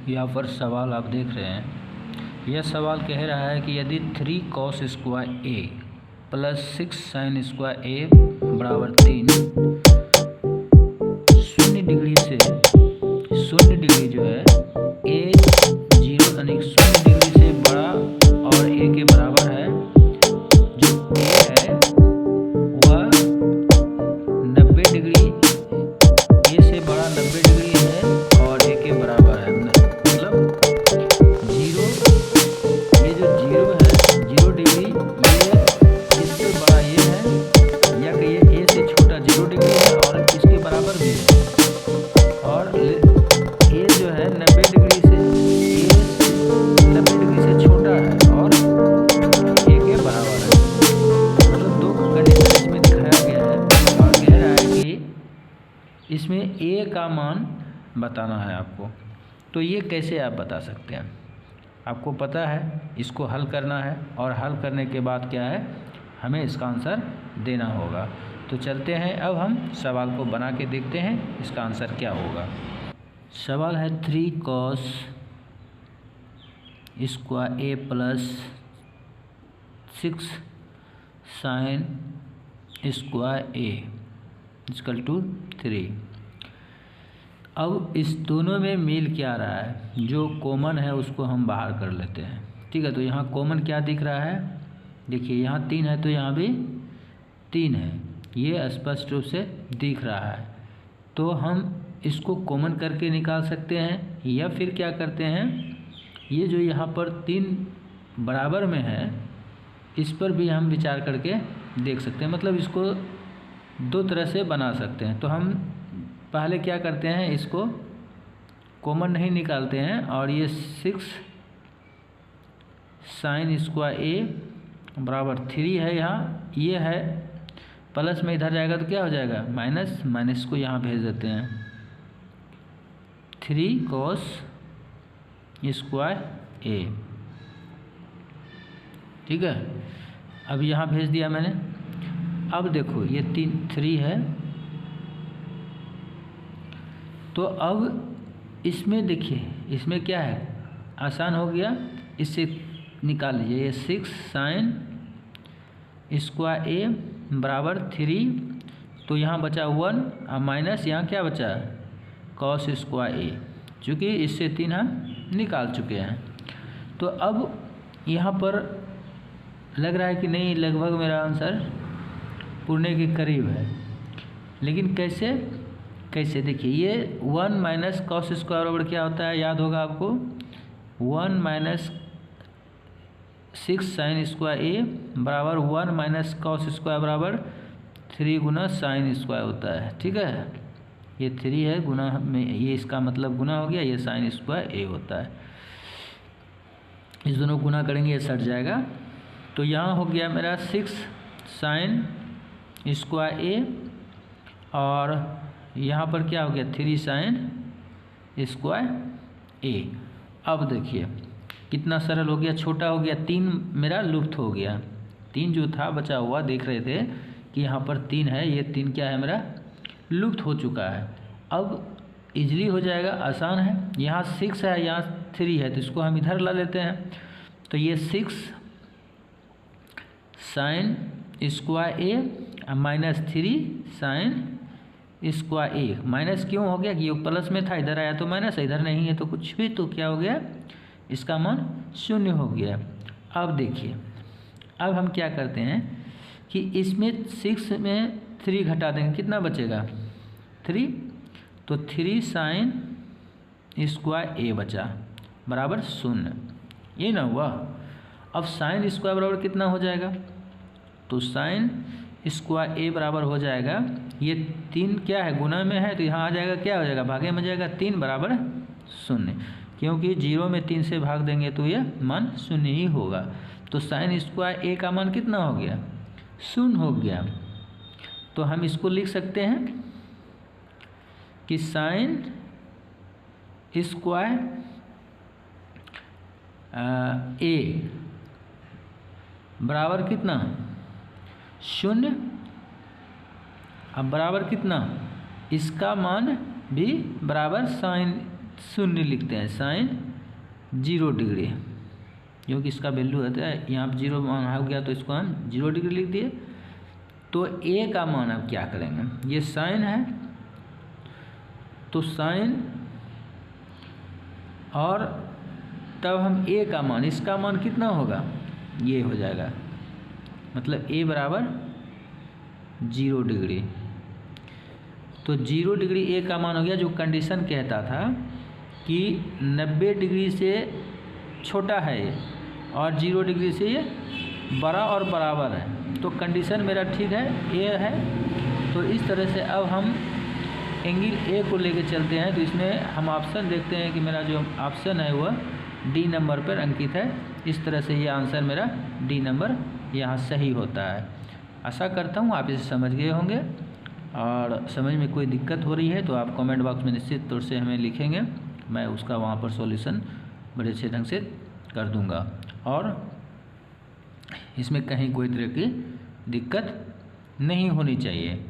यहाँ पर सवाल आप देख रहे हैं। यह सवाल कह रहा है कि यदि 3 cos square A plus 6 sin square ए बराबर 3 0 डिग्री से 0 डिग्री जो है ए 0 यानी 0 डिग्री से बड़ा और ए के बराबर है, जो ए है वह 90 डिग्री ए से बड़ा 90 डिग्री है और ए के बराबर है। मतलब जीरो, ये जो जीरो है 0 डिग्री ये इससे बड़ा ये है, या कि ये ए से छोटा 0 डिग्री है और इसके बराबर भी है, और ए जो है 90 डिग्री से ए 90 डिग्री से छोटा है और ए के बराबर है। मतलब दो कंडीशन इसमें दिखाया गया है और कह रहा है कि इसमें ए का मान बताना है आपको। तो ये कैसे आप बता सकते हैं? आपको पता है इसको हल करना है, और हल करने के बाद क्या है, हमें इसका आंसर देना होगा। तो चलते हैं, अब हम सवाल को बना के देखते हैं इसका आंसर क्या होगा। सवाल है 3 cos square A plus 6 sin square A equal to 3। अब इस दोनों में मिल क्या रहा है, जो कॉमन है उसको हम बाहर कर लेते हैं। ठीक है, तो यहाँ कॉमन क्या दिख रहा है, देखिए यहाँ 3 है तो यहाँ भी 3 है, ये स्पष्ट रूप से दिख रहा है। तो हम इसको कॉमन करके निकाल सकते हैं, या फिर क्या करते हैं, ये जो यहाँ पर 3 बराबर में है इस पर भी हम विचार करके देख सकते हैं। मतलब इसको दो तरह से बना सकते हैं। तो हम पहले क्या करते हैं, इसको कॉमन नहीं निकालते हैं, और ये 6 sin स्क्वायर ए बराबर 3 है, यहाँ ये है प्लस में इधर जाएगा तो क्या हो जाएगा माइनस, माइनस को यहाँ भेज देते हैं 3 cos स्क्वायर ए। ठीक है, अब यहाँ भेज दिया मैंने। अब देखो ये 3 है, तो अब इसमें देखिए इसमें क्या है, आसान हो गया, इससे निकाल लीजिए। ये 6 sin स्क्वायर ए बराबर 3, तो यहाँ बचा 1 और माइनस यहाँ क्या बचा cos स्क्वायर ए, चूँकि इससे 3 हम निकाल चुके हैं। तो अब यहाँ पर लग रहा है कि नहीं, लगभग मेरा आंसर पूर्णे के करीब है, लेकिन कैसे देखिए, ये 1 माइनस cos स्क्वायर बराबर क्या होता है, याद होगा आपको, 1 माइनस 6 sin स्क्वायर ए बराबर 1 माइनस cos स्क्वायर बराबर 3 गुना sin स्क्वायर होता है। ठीक है, ये 3 है गुना में, ये इसका मतलब गुना हो गया, ये sin स्क्वायर ए होता है। इस दोनों गुना करेंगे ये सट जाएगा। तो यहाँ हो गया मेरा 6 sin स्क्वायर ए, और यहाँ पर क्या हो गया 3 sin स्क्वायर ए। अब देखिए कितना सरल हो गया, छोटा हो गया, 3 मेरा लुप्त हो गया, 3 जो था बचा हुआ, देख रहे थे कि यहाँ पर 3 है, ये 3 क्या है मेरा लुप्त हो चुका है। अब इजली हो जाएगा, आसान है। यहाँ 6 है, यहाँ 3 है, तो इसको हम इधर ला लेते हैं। तो ये 6 sin स्क्वायर ए माइनस 3 sin स्क्वायर ए। माइनस क्यों हो गया कि ये प्लस में था, इधर आया तो माइनस है, इधर नहीं है तो कुछ भी, तो क्या हो गया, इसका मान 0 हो गया। अब देखिए, अब हम क्या करते हैं कि इसमें 6 में 3 घटा देंगे, कितना बचेगा 3, तो 3 sin स्क्वायर ए बचा बराबर 0, ये ना हुआ। अब sin स्क्वायर बराबर कितना हो जाएगा, तो sin स्क्वायर ए बराबर हो जाएगा, ये 3 क्या है गुना में है, तो यहाँ आ जाएगा क्या हो जाएगा भागे में जाएगा, 3 बराबर 0, क्योंकि 0 में 3 से भाग देंगे तो ये मान 0 ही होगा। तो sin स्क्वायर ए का मान कितना हो गया 0 हो गया। तो हम इसको लिख सकते हैं कि sin स्क्वायर ए बराबर कितना 0, अब बराबर कितना, इसका मान भी बराबर शून्य लिखते हैं, साइन 0 डिग्री, क्योंकि इसका वैल्यू होता है यहाँ पर 0 मान हो गया तो इसको हम 0 डिग्री लिख दिए। तो ए का मान अब क्या करेंगे, ये साइन है तो साइन, और तब हम ए का मान, इसका मान कितना होगा, ये हो जाएगा, मतलब ए बराबर 0 डिग्री। तो 0 डिग्री ए का मान हो गया, जो कंडीशन कहता था कि 90 डिग्री से छोटा है ये और 0 डिग्री से ये बड़ा और बराबर है, तो कंडीशन मेरा ठीक है, ए है। तो इस तरह से अब हम एंगल ए को लेके चलते हैं। तो इसमें हम ऑप्शन देखते हैं कि मेरा जो ऑप्शन है वह डी नंबर पर अंकित है। इस तरह से ये आंसर मेरा डी नंबर यहाँ सही होता है। आशा करता हूँ आप इसे समझ गए होंगे, और समझ में कोई दिक्कत हो रही है तो आप कमेंट बॉक्स में निश्चित तौर से हमें लिखेंगे, मैं उसका वहाँ पर सॉल्यूशन बड़े अच्छे ढंग से कर दूँगा, और इसमें कहीं कोई तरह की दिक्कत नहीं होनी चाहिए।